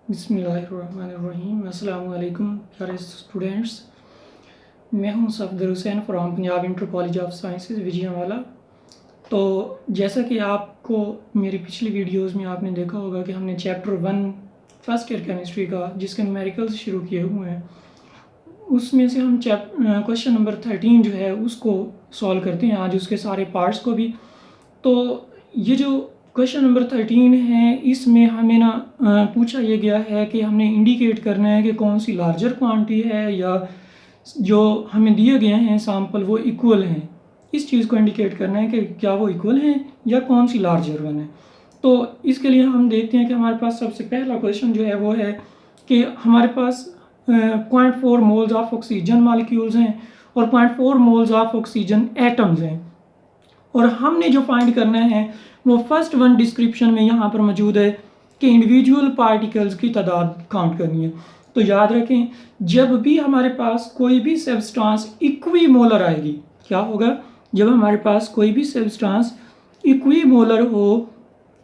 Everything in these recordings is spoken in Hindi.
बिस्मिल्लाहिर्रहमानिर्रहीम। अस्सलाम वालेकुम प्यारे स्टूडेंट्स, मैं हूं Safdar Hussain from Punjab inter college of sciences Vijayawada. तो जैसा कि आपको मेरी पिछली वीडियोस में आपने देखा होगा कि हमने चैप्टर 1 फर्स्ट ईयर केमिस्ट्री का जिसके न्यूमेरिकल्स शुरू किए हुए हैं, उसमें से हम क्वेश्चन नंबर 13 जो है उसको सॉल्व करते हैं आज, उसके सारे पार्ट्स को भी। तो ये जो क्वेश्चन नंबर 13 है, इसमें हमें ना पूछा ये गया है कि हमने इंडिकेट करना है कि कौन सी लार्जर क्वांटिटी है या जो हमें दिए गए हैं सैंपल वो इक्वल हैं। इस चीज़ को इंडिकेट करना है कि क्या वो इक्वल हैं या कौन सी लार्जर वन है। तो इसके लिए हम देखते हैं कि हमारे पास सबसे पहला क्वेश्चन जो है वो है कि हमारे पास 0.4 मोल्स ऑफ ऑक्सीजन मालिक्यूल्स हैं और 0.4 मोल्स ऑफ ऑक्सीजन एटम्स हैं, और हमने जो फाइंड करना है वो फर्स्ट वन डिस्क्रिप्शन में यहाँ पर मौजूद है कि इंडिविजुअल पार्टिकल्स की तादाद काउंट करनी है। तो याद रखें, जब भी हमारे पास कोई भी सब्सटेंस इक्विमोलर आएगी, क्या होगा, जब हमारे पास कोई भी सब्सटेंस इक्विमोलर हो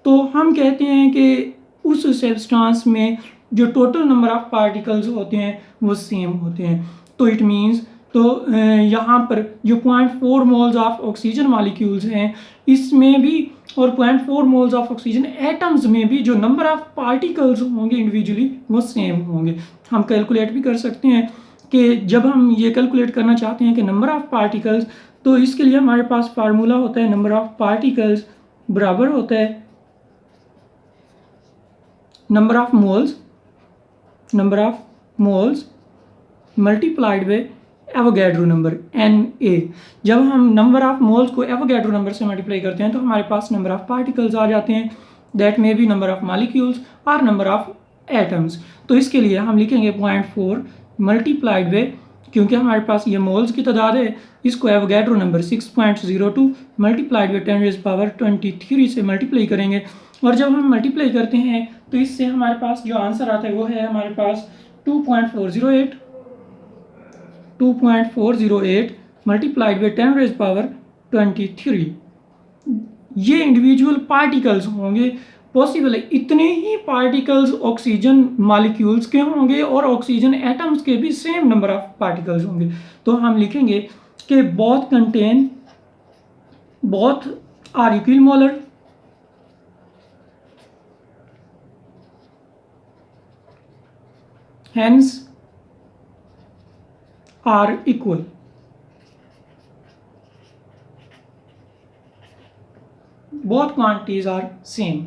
तो हम कहते हैं कि उस सब्सटेंस में जो टोटल नंबर ऑफ पार्टिकल्स होते हैं वो सेम होते हैं। तो इट मीन्स, तो यहाँ पर जो 0.4 मोल्स ऑफ ऑक्सीजन मॉलिक्यूल्स हैं इसमें भी और 0.4 मोल्स ऑफ ऑक्सीजन एटम्स में भी जो नंबर ऑफ पार्टिकल्स होंगे इंडिविजुअली वो सेम होंगे। हम कैलकुलेट भी कर सकते हैं कि जब हम ये कैलकुलेट करना चाहते हैं कि नंबर ऑफ पार्टिकल्स, तो इसके लिए हमारे पास फार्मूला होता है नंबर ऑफ पार्टिकल्स बराबर होता है number of moles multiplied by Avogadro number Na। जब हम नंबर ऑफ मोल्स को एवोगैड्रो नंबर से मल्टीप्लाई करते हैं तो हमारे पास नंबर ऑफ पार्टिकल्स आ जाते हैं, that may be number of molecules और नंबर ऑफ एटम्स। तो इसके लिए हम लिखेंगे 0.4 मल्टीप्लाइड बाय, क्योंकि हमारे पास ये मोल्स की तादाद है, इसको एवोगैड्रो नंबर 6.02 मल्टीप्लाइड बाय 10⁻23 से मल्टीप्लाई करेंगे। और जब हम मल्टीप्लाई करते हैं तो इससे हमारे पास जो आंसर आता है वो है हमारे पास 2.408 मल्टीप्लाइड बाई 10⁻23। ये इंडिविजुअल पार्टिकल्स होंगे। पॉसिबल है इतने ही पार्टिकल्स ऑक्सीजन मॉलिक्यूल्स के होंगे और ऑक्सीजन एटम्स के भी सेम नंबर ऑफ पार्टिकल्स होंगे। तो हम लिखेंगे कि both are equimolar, hence are equal। both quantities are same।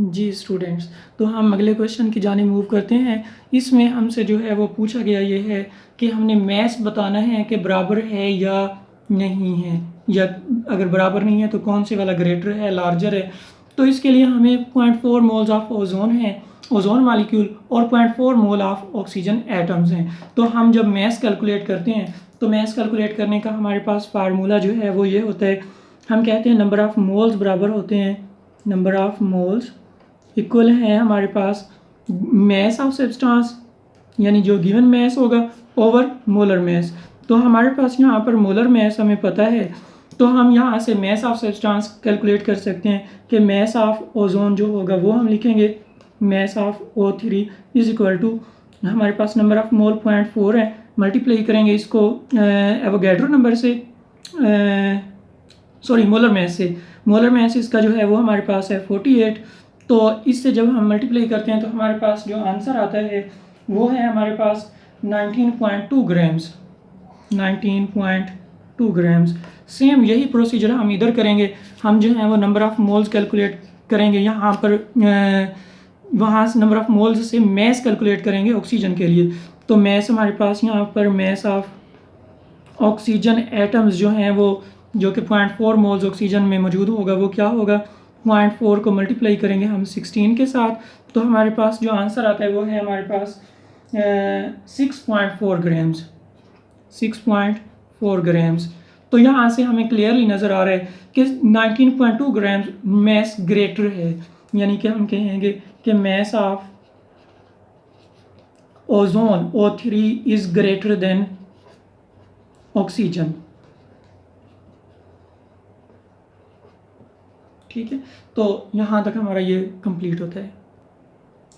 जी स्टूडेंट्स, तो हम अगले क्वेश्चन की जाने मूव करते हैं। इसमें हमसे जो है वो पूछा गया ये है कि हमने मैस बताना है कि बराबर है या नहीं है, या अगर बराबर नहीं है तो कौन से वाला ग्रेटर है, लार्जर है। तो इसके लिए हमें 0.4 मोल्स ऑफ ओजोन है, ओजोन मालिक्यूल, और 0.4 मोल ऑफ ऑक्सीजन एटम्स हैं। तो हम जब मैस कैलकुलेट करते हैं तो मैस कैलकुलेट करने का हमारे पास फार्मूला जो है वो ये होता है, हम कहते हैं नंबर ऑफ मोल्स बराबर होते हैं नंबर ऑफ मोल्स इक्वल है हमारे पास मैस ऑफ सब्सटेंस, यानी जो गिवन मैस होगा ओवर मोलर मैस। तो हमारे पास यहाँ पर मोलर मैस हमें पता है, तो हम यहाँ से मैस ऑफ सब्सटेंस कैलकुलेट कर सकते हैं कि मैस ऑफ ओजोन जो होगा वो हम लिखेंगे mass of O3 is equal to, हमारे पास नंबर ऑफ मोल 0.4 है, मल्टीप्लाई करेंगे इसको एवोगैड्रो नंबर से, सॉरी मोलर मैस से। मोलर मैस इसका जो है वो हमारे पास है 48। तो इससे जब हम मल्टीप्लाई करते हैं तो हमारे पास जो आंसर आता है वो है हमारे पास 19.2 ग्राम्स। 19.2 ग्राम्स। सेम यही प्रोसीजर हम इधर करेंगे, हम जो है वो नंबर ऑफ मोल्स कैलकुलेट करेंगे यहाँ पर, वहाँ से नंबर ऑफ मोल्स से मैस कैलकुलेट करेंगे ऑक्सीजन के लिए। तो मैस हमारे पास यहाँ पर मैस ऑफ ऑक्सीजन एटम्स जो हैं वो, जो कि 0.4 मोल्स ऑक्सीजन में मौजूद होगा, वो क्या होगा, 0.4 को मल्टीप्लाई करेंगे हम 16 के साथ, तो हमारे पास जो आंसर आता है वो है हमारे पास 6.4 ग्राम्स। 6.4 ग्राम्स। तो यहाँ से हमें क्लियरली नज़र आ रहा है कि 19.2 ग्राम्स मैस ग्रेटर है, यानी कि हम कहेंगे कि mass of ozone O3 is greater than oxygen. ठीक है, तो यहाँ तक हमारा ये कंप्लीट होता है।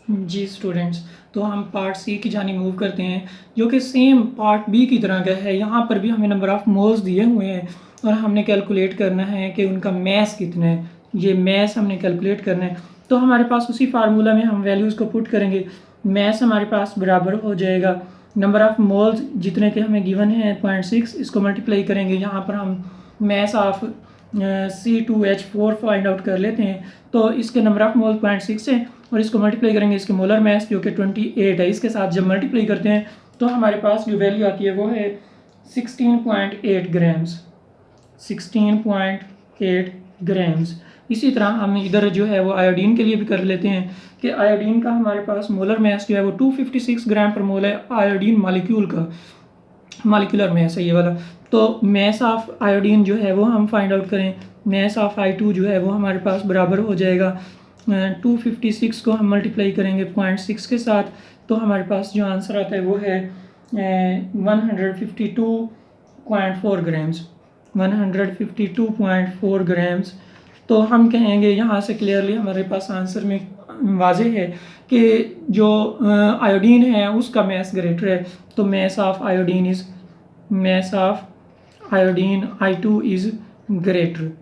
जी स्टूडेंट्स, तो हम पार्ट सी की जानी मूव करते हैं, जो कि सेम पार्ट बी की तरह का है। यहाँ पर भी हमें नंबर ऑफ़ मोल्स दिए हुए हैं और हमने कैलकुलेट करना है कि उनका मैस कितना है। ये मैस हमने कैलकुलेट करना है, तो हमारे पास उसी फार्मूला में हम वैल्यूज़ को पुट करेंगे। मैस हमारे पास बराबर हो जाएगा नंबर ऑफ़ मोल्स जितने के हमें गिवन है 0.6, इसको मल्टीप्लाई करेंगे। यहाँ पर हम mass of C2H4 find out कर लेते हैं, तो इसके नंबर ऑफ मोल 0.6 है और इसको मल्टीप्लाई करेंगे इसके मोलर मैस जो कि 28 है। इसके साथ जब मल्टीप्लाई करते हैं तो हमारे पास जो वैल्यू आती है वो है 16.8 ग्राम्स, 16.8 ग्राम्स। इसी तरह हम इधर जो है वो आयोडीन के लिए भी कर लेते हैं कि आयोडीन का हमारे पास मोलर मैस जो है वो 256 ग्राम पर मोल है। आयोडीन मॉलिक्यूल का मॉलिक्यूलर मैस है ये वाला। तो मैस ऑफ आयोडीन जो है वो हम फाइंड आउट करें। मैस ऑफ I2 जो है वो हमारे पास बराबर हो जाएगा 256 को हम मल्टीप्लाई करेंगे 0.6 के साथ, तो हमारे पास जो आंसर आता है वो है 152.4 ग्राम्स, 152.4 ग्राम्स। तो हम कहेंगे यहाँ से क्लियरली हमारे पास आंसर में वाज़ेह है कि जो आयोडीन है उसका मैस ग्रेटर है, तो mass of iodine is mass of iodine I2 is greater.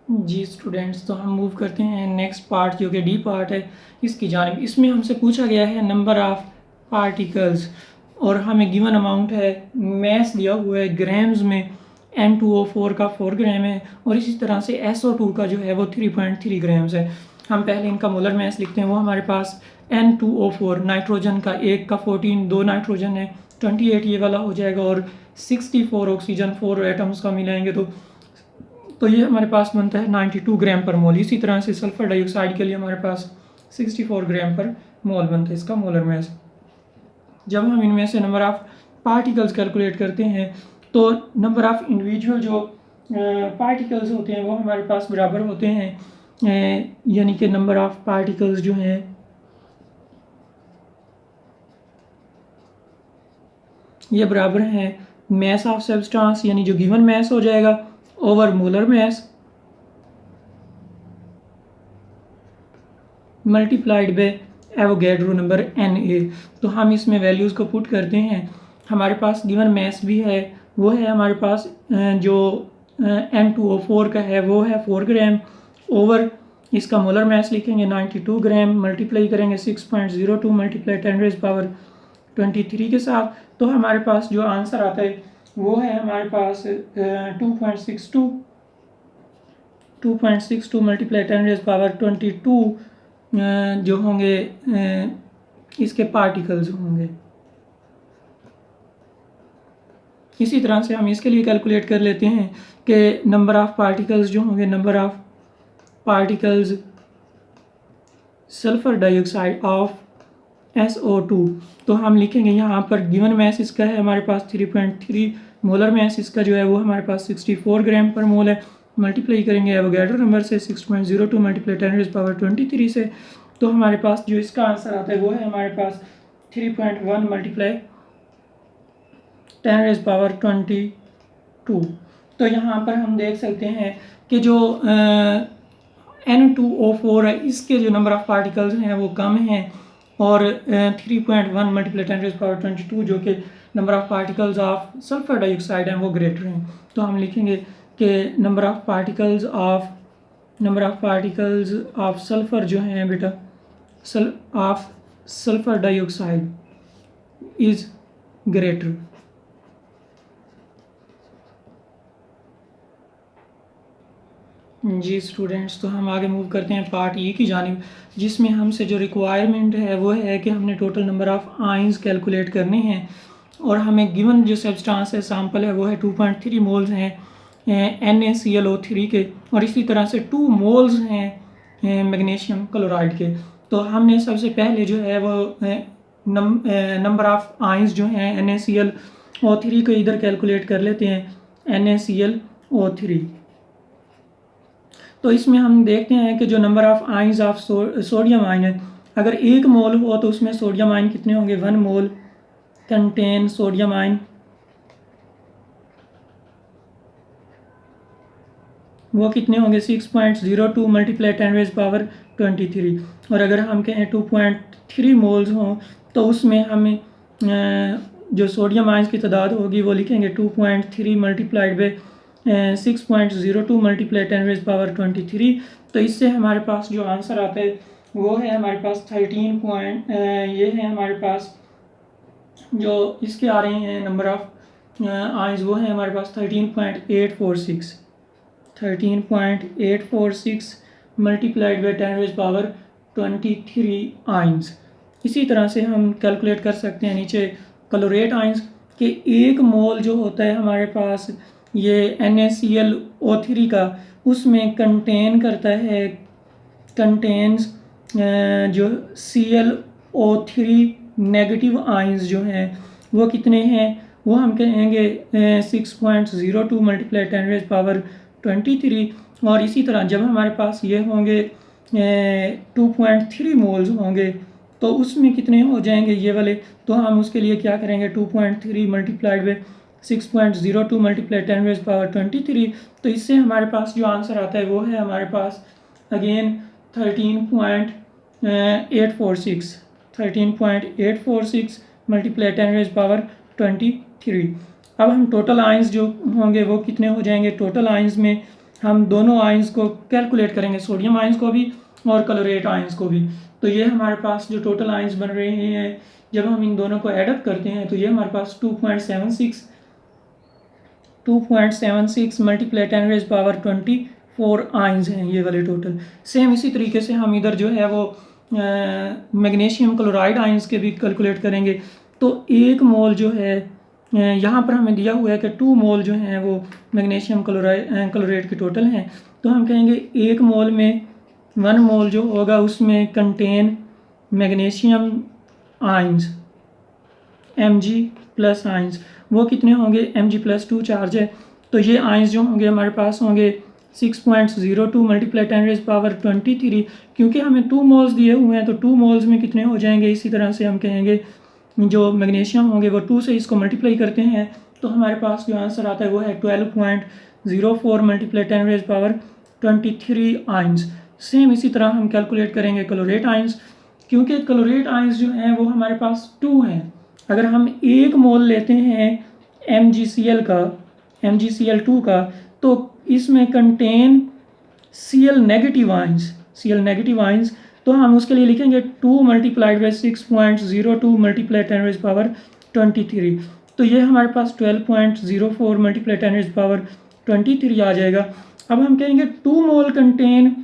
जी स्टूडेंट्स, तो हम मूव करते हैं नेक्स्ट पार्ट जो कि डी पार्ट है इसकी जानिब। इसमें हमसे पूछा गया है नंबर ऑफ़ पार्टिकल्स और हमें गिवन अमाउंट है, मैस दिया हुआ है ग्राम्स में। N2O4 का 4 ग्राम है और इसी तरह से SO2 का जो है वो 3.3 ग्राम्स है। हम पहले इनका मोलर मैस लिखते हैं। वो हमारे पास N2O4 नाइट्रोजन का 1 का 14, 2 नाइट्रोजन है 28 ये वाला हो जाएगा और 64 ऑक्सीजन 4 एटम्स का मिलाएंगे तो ये हमारे पास बनता है 92 ग्राम पर मोल। इसी तरह से सल्फर डाइऑक्साइड के लिए हमारे पास 64 ग्राम पर मोल बनता है इसका मोलर मैस। जब हम इनमें से नंबर ऑफ़ पार्टिकल्स कैलकुलेट करते हैं तो नंबर ऑफ़ इंडिविजुअल जो पार्टिकल्स होते हैं वो हमारे पास बराबर होते हैं, यानी कि नंबर ऑफ़ पार्टिकल्स जो हैं ये बराबर हैं मैस ऑफ सब्सटेंस, यानी जो गिवन मैस हो जाएगा over molar mass multiplied by Avogadro number Na। तो हम इसमें वैल्यूज़ को पुट करते हैं। हमारे पास गिवन मैस भी है, वो है हमारे पास जो N2O4 का है वो है 4 ग्राम ओवर इसका मोलर मैस लिखेंगे 92 ग्राम, मल्टीप्लाई करेंगे 6.02 मल्टीप्लाई 10⁻23 के साथ, तो हमारे पास जो आंसर आता है वो है हमारे पास 2.62 मल्टीप्लाई 10⁻22 जो होंगे इसके पार्टिकल्स होंगे। इसी तरह से हम इसके लिए कैलकुलेट कर लेते हैं कि नंबर ऑफ़ पार्टिकल्स जो होंगे, number of particles sulphur dioxide of SO2, तो हम लिखेंगे यहाँ पर गिवन मैस इसका है हमारे पास 3.3, मोलर मैस इसका जो है वो हमारे पास 64 ग्राम पर मोल है। मल्टीप्लाई करेंगे एवोगैड्रो नंबर से 6.02 मल्टीप्लाई 10⁻23 से, तो हमारे पास जो इसका आंसर आता है वो है हमारे पास 3.1 मल्टीप्लाई 10⁻22। तो यहाँ पर हम देख सकते हैं कि जो N2O4 है इसके जो नंबर ऑफ़ पार्टिकल्स हैं वो कम हैं और 3.1 मल्टीप्लाई 10⁻22 जो कि number of particles of sulphur dioxide हैं वो ग्रेटर हैं। तो हम लिखेंगे कि number of particles of sulphur जो हैं बेटा of sulphur dioxide is greater. जी स्टूडेंट्स, तो हम आगे मूव करते हैं पार्ट ई की जानिब, जिसमें हमसे जो रिक्वायरमेंट है वो है कि हमने total number of ions calculate करने हैं और हमें गिवन जो सब्सटेंस है सैम्पल है वो है 2.3 मोल्स हैं NaClO3 के और इसी तरह से 2 मोल्स हैं मैग्नीशियम क्लोराइड के। तो हमने सबसे पहले जो है वो नंबर ऑफ़ आइंस जो हैं NaClO3 को इधर कैलकुलेट कर लेते हैं NaClO3। तो इसमें हम देखते हैं कि जो number of ions of sodium ion है, अगर 1 मोल हो तो उसमें सोडियम आयन कितने होंगे, 1 मोल कंटेन सोडियम आयन वो कितने होंगे 6.02 मल्टीप्लाई 10⁻³ और अगर हम कहें 2.3 मोल्स हों तो उसमें हमें जो सोडियम आयंस की तादाद होगी वो लिखेंगे 2.3 मल्टीप्लाइड बाई 6.02 मल्टीप्लाई 10⁻23। तो इससे हमारे पास जो आंसर आता है वो है हमारे पास 13 ये है हमारे पास जो इसके आ रहे हैं नंबर ऑफ आयंस वो है हमारे पास 13.846 मल्टीप्लाइड बाई 10⁻23 आयंस। इसी तरह से हम कैलकुलेट कर सकते हैं नीचे क्लोरेट आयंस के एक मोल जो होता है हमारे पास ये NaClO3 का उसमें कंटेन करता है कंटेन्स जो ClO3 नेगेटिव आयंस जो हैं वो कितने हैं वो हम कहेंगे 6.02 मल्टीप्लाई 10⁻23। और इसी तरह जब हमारे पास ये होंगे 2.3 मोल्स होंगे तो उसमें कितने हो जाएंगे ये वाले, तो हम उसके लिए क्या करेंगे 2.3 मल्टीप्लाइड बाई 6.02 मल्टीप्लाई 10⁻23। तो इससे हमारे पास जो आंसर आता है वो है हमारे पास अगेन 13.846 मल्टीप्लाई 10⁻23। अब हम टोटल आयंस जो होंगे वो कितने हो जाएंगे, टोटल आयंस में हम दोनों आयंस को कैलकुलेट करेंगे, सोडियम आयंस को भी और क्लोरेट आयंस को भी। तो ये हमारे पास जो टोटल आयंस बन रहे हैं जब हम इन दोनों को एडअप करते हैं तो ये हमारे पास 2.76 मल्टीप्लाई 10⁻24 आयंस हैं ये वाले टोटल। सेम इसी तरीके से हम इधर जो है वो मैग्नीशियम क्लोराइड आयंस के भी कैलकुलेट करेंगे। तो एक मोल जो है यहाँ पर हमें दिया हुआ है कि 2 मोल जो हैं वो मैग्नीशियम क्लोराइड के टोटल हैं। तो हम कहेंगे एक मोल में 1 मोल जो होगा उसमें contain magnesium ions Mg+ ions, वो कितने होंगे Mg+2 चार्ज है। तो ये आयंस जो होंगे हमारे पास होंगे 6.02 मल्टीप्लाई 10⁻23। क्योंकि हमें 2 मोल्स दिए हुए हैं तो 2 मोल्स में कितने हो जाएंगे, इसी तरह से हम कहेंगे जो मैग्नीशियम होंगे वो 2 से इसको मल्टीप्लाई करते हैं तो हमारे पास जो आंसर आता है वो है 12.04 मल्टीप्लाई 10⁻23 आयंस। सेम इसी तरह हम कैलकुलेट करेंगे क्लोरेट आयंस, क्योंकि क्लोरेट आयंस जो हैं वो हमारे पास 2 हैं। अगर हम एक मोल लेते हैं MgCl2 का तो इसमें कंटेन Cl नेगेटिव आयंस, तो हम उसके लिए लिखेंगे 2 मल्टीप्लाइड बाई 6.02 मल्टीप्लाई 10⁻23। तो ये हमारे पास 12.04 मल्टीप्लाई 10⁻23 आ जाएगा। अब हम कहेंगे 2 मोल कंटेन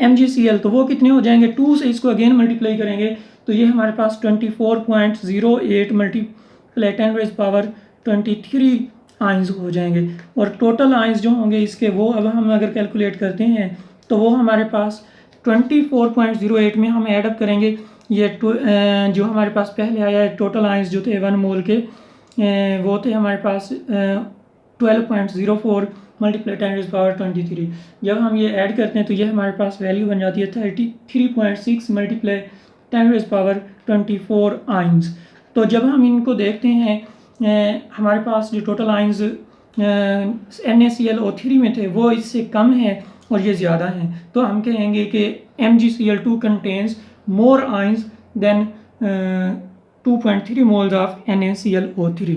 MgCl, तो वो कितने हो जाएंगे 2 से इसको अगेन मल्टीप्लाई करेंगे तो ये हमारे पास 24.08 मल्टीप्लाई 10⁻23 आयंस हो जाएंगे। और टोटल आयंस जो होंगे इसके वो अब हम अगर कैलकुलेट करते हैं तो वो हमारे पास 24.08 में हम ऐडअप करेंगे ये जो हमारे पास पहले आया है टोटल आयंस जो थे 1 मोल के वो थे हमारे पास 12.04 मल्टीप्लाई 10⁻23। जब हम ये ऐड करते हैं तो ये हमारे पास वैल्यू बन जाती है 33.6 मल्टीप्लाई 10⁻24 आयंस। तो जब हम इनको देखते हैं हमारे पास जो टोटल आयंस NaClO3 में थे वो इससे कम है और ये ज़्यादा हैं, तो हम कहेंगे कि MgCl2 contains more ions than 2.3 moles of NaClO3।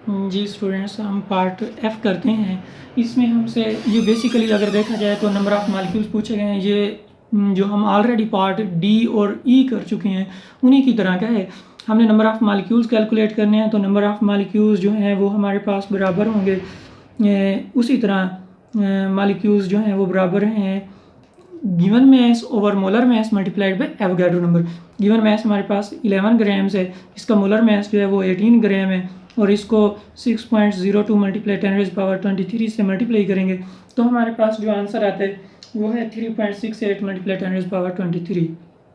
जी स्टूडेंट्स, हम पार्ट F करते हैं। इसमें हमसे ये बेसिकली अगर देखा जाए तो नंबर ऑफ़ मॉलिक्यूल्स पूछे गए हैं। ये जो हम ऑलरेडी पार्ट D और E कर चुके हैं उन्हीं की तरह का है। हमने नंबर ऑफ़ मॉलिक्यूल्स कैलकुलेट करने हैं तो नंबर ऑफ़ मॉलिक्यूल्स जो हैं वो हमारे पास बराबर होंगे, उसी तरह मॉलिक्यूल्स जो हैं वो बराबर हैं given mass over molar mass multiplied by Avogadro number. Given mass हमारे पास 11 ग्राम्स है, इसका मोलर मैस जो है वो 18 ग्राम है और इसको 6.02 मल्टीप्लाई 10⁻23 से मल्टीप्लाई करेंगे तो हमारे पास जो आंसर आता है वो है 3.68 मल्टीप्लाई 10⁻23।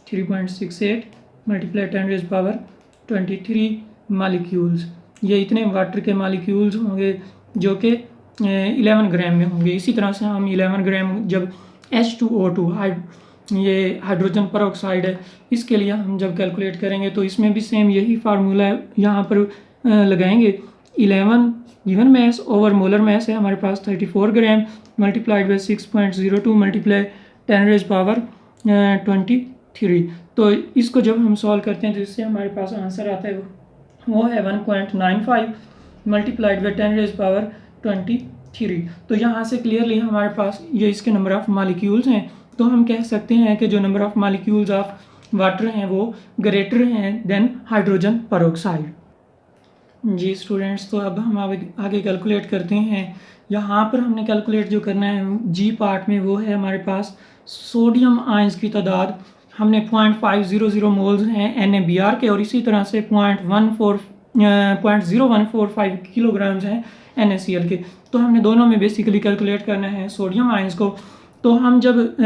3.68 multiply 10⁻23 molecules. ये इतने वाटर के मालिक्यूल्स होंगे जो कि 11 ग्राम में होंगे। इसी तरह से हम 11 ग्राम जब H2O2 ये हाइड्रोजन परऑक्साइड है, इसके लिए हम जब कैलकुलेट करेंगे तो इसमें भी सेम यही फार्मूला यहाँ पर लगाएंगे 11 given mass over molar mass है हमारे पास 34 ग्राम मल्टीप्लाइड बाई 6.02 मल्टीप्लाई 10⁻23। तो इसको जब हम सॉल्व करते हैं तो इससे हमारे पास आंसर आता है वो है 1.95 मल्टीप्लाइड बाई 10⁻23। तो यहाँ से क्लियरली हमारे पास ये इसके नंबर ऑफ मालिक्यूल्स हैं। तो हम कह सकते हैं कि जो number of molecules of water हैं वो ग्रेटर हैं देन हाइड्रोजन पेरोक्साइड। जी स्टूडेंट्स, तो अब हम आगे कैलकुलेट करते हैं। यहाँ पर हमने कैलकुलेट जो करना है जी पार्ट में वो है हमारे पास सोडियम आयंस की तादाद। हमने 0.500 मोल्स हैं NaBr के, और इसी तरह से 0.0145 किलोग्राम्स हैं NaCl के। तो हमने दोनों में बेसिकली कैलकुलेट करना है सोडियम आयंस को। तो हम जब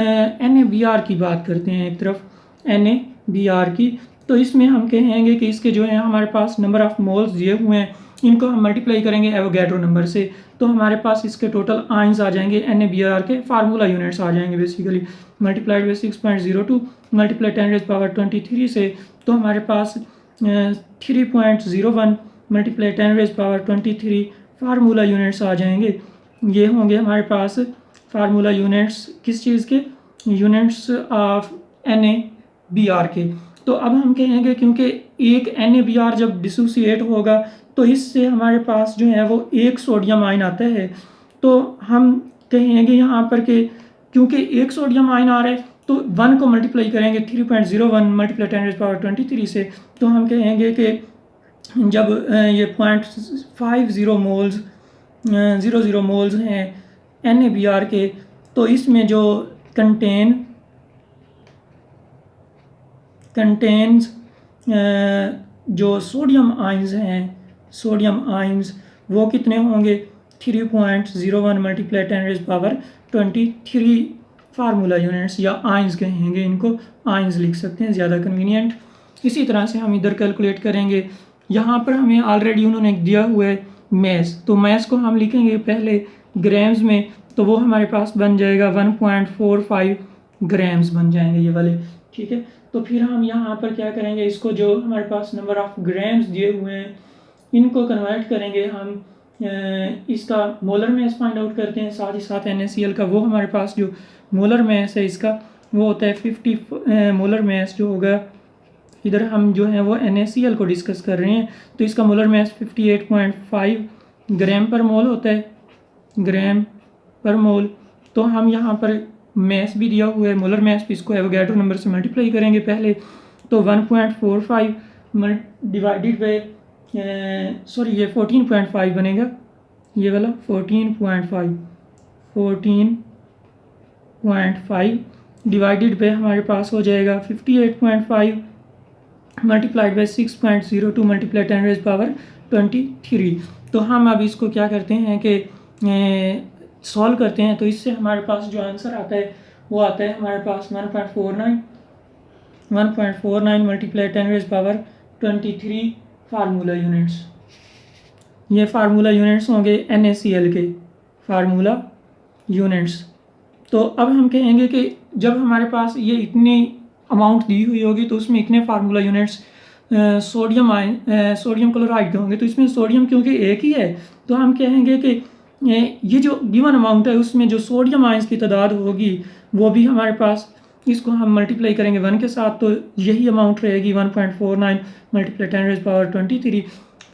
NaBr की बात करते हैं एक तरफ NaBr की, तो इसमें हम कहेंगे कि इसके जो है हमारे पास नंबर ऑफ मोल्स दिए हुए हैं, इनको हम मल्टीप्लाई करेंगे एवोगैड्रो नंबर से। तो हमारे पास इसके टोटल आयंस आ जाएंगे NaBr के फार्मूला यूनिट्स आ जाएंगे बेसिकली मल्टीप्लाइड बाई 6.02 मल्टीप्लाई 10⁻23 से। तो हमारे पास 3.01 मल्टीप्लाई 10⁻23 फार्मूला यूनिट्स आ जाएंगे। ये होंगे हमारे पास फार्मूला यूनिट्स किस चीज़ के, यूनिट्स ऑफ NaBr के। तो अब हम कहेंगे क्योंकि एक NaBr जब डिसोसिएट होगा तो इससे हमारे पास जो है वो एक सोडियम आयन आता है। तो हम कहेंगे यहाँ पर कि क्योंकि एक सोडियम आयन आ रहा है तो 1 को मल्टीप्लाई करेंगे 3.01 मल्टीप्लाई 10⁻23 से। तो हम कहेंगे कि जब ये 0.50 मोल्स 00 मोल्स हैं NaBr के, तो इसमें जो कंटेन्स जो सोडियम आयंस हैं, सोडियम आयंस वो कितने होंगे 3.01 मल्टीप्लाई 10⁻23 फार्मूला यूनिट्स, या आयंस कहेंगे इनको, आयंस लिख सकते हैं ज़्यादा कन्वीनियंट। इसी तरह से हम इधर कैलकुलेट करेंगे। यहाँ पर हमें ऑलरेडी उन्होंने दिया हुआ है मैस, तो मैस को हम लिखेंगे पहले ग्राम्स में, तो वो हमारे पास बन जाएगा 1.45 ग्राम्स बन जाएंगे ये वाले, ठीक है। तो फिर हम यहाँ पर क्या करेंगे, इसको जो हमारे पास नंबर ऑफ ग्राम्स दिए हुए हैं इनको कन्वर्ट करेंगे हम, इसका मोलर मैस फाइंड आउट करते हैं, साथ ही साथ NaCl का वो हमारे पास जो मोलर मैस है इसका वो होता है 50 मोलर मैस जो होगा, इधर हम जो है वो NaCl को डिस्कस कर रहे हैं, तो इसका मोलर मैस 58.5 ग्राम पर मोल होता है, ग्राम पर मोल। तो हम यहाँ पर मैस भी दिया हुआ है मोलर मैस, इसको एवोगैड्रो नंबर से मल्टीप्लाई करेंगे पहले। तो 1.45 डिवाइडेड बाई ये 14.5 बनेगा, ये वाला 14.5 डिवाइडेड बाई हमारे पास हो जाएगा 58.5 मल्टीप्लाइड बाई 6.02 मल्टीप्लाई 10⁻23। तो हम अब इसको क्या करते हैं कि सॉल्व करते हैं। तो इससे हमारे पास जो आंसर आता है वो आता है हमारे पास 1.49 मल्टीप्लाई 10⁻23 फार्मूला यूनिट्स। ये फार्मूला यूनिट्स होंगे NaCl के फार्मूला यूनिट्स। तो अब हम कहेंगे कि जब हमारे पास ये इतनी अमाउंट दी हुई होगी तो उसमें इतने फार्मूला यूनिट्स सोडियम क्लोराइड के होंगे, तो इसमें सोडियम क्योंकि एक ही है तो हम कहेंगे कि ये जो गिवन अमाउंट है उसमें जो सोडियम आयंस की तादाद होगी वो भी हमारे पास, इसको हम मल्टीप्लाई करेंगे 1 के साथ, तो यही अमाउंट रहेगी 1.49 मल्टीप्लाई 10⁻23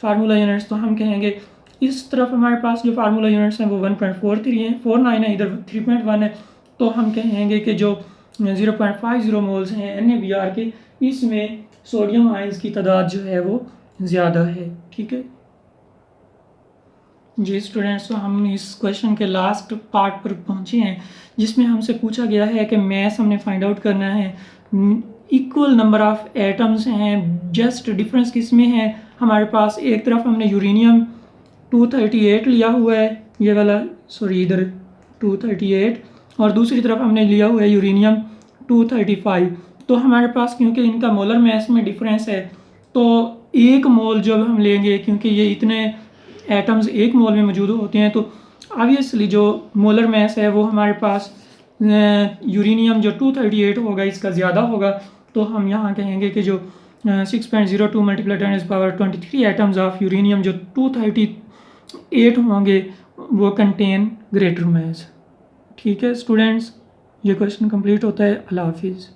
फार्मूला यूनिट्स। तो हम कहेंगे इस तरफ हमारे पास जो फार्मूला यूनिट्स हैं वो 1.43 है, 49 है, इधर 3.1 है। तो हम कहेंगे कि जो 0.50 मोल्स हैं NaBr के, इसमें सोडियम आयंस की तादाद जो है वो ज़्यादा है, ठीक है जी स्टूडेंट्स। तो हम इस क्वेश्चन के लास्ट पार्ट पर पहुंचे हैं जिसमें हमसे पूछा गया है कि मैस हमने फाइंड आउट करना है, इक्वल नंबर ऑफ एटम्स हैं, जस्ट डिफरेंस किस में है हमारे पास, एक तरफ हमने यूरेनियम 238 लिया हुआ है, ये वाला इधर 238, और दूसरी तरफ हमने लिया हुआ है यूरेनियम 235। तो हमारे पास क्योंकि इनका मोलर मैस में डिफरेंस है तो एक मोल जब हम लेंगे, क्योंकि ये इतने एटम्स एक मोल में मौजूद होते हैं, तो ऑब्वियसली जो मोलर मैस है वो हमारे पास यूरेनियम जो 238 होगा इसका ज़्यादा होगा। तो हम यहाँ कहेंगे कि जो 6.02 मल्टीप्लाई 10⁻23 एटम्स ऑफ यूरेनियम जो 238 8 होंगे वो कंटेन ग्रेटर मैथ्स। ठीक है स्टूडेंट्स, ये क्वेश्चन कंप्लीट होता है। अल्लाह हाफिज़।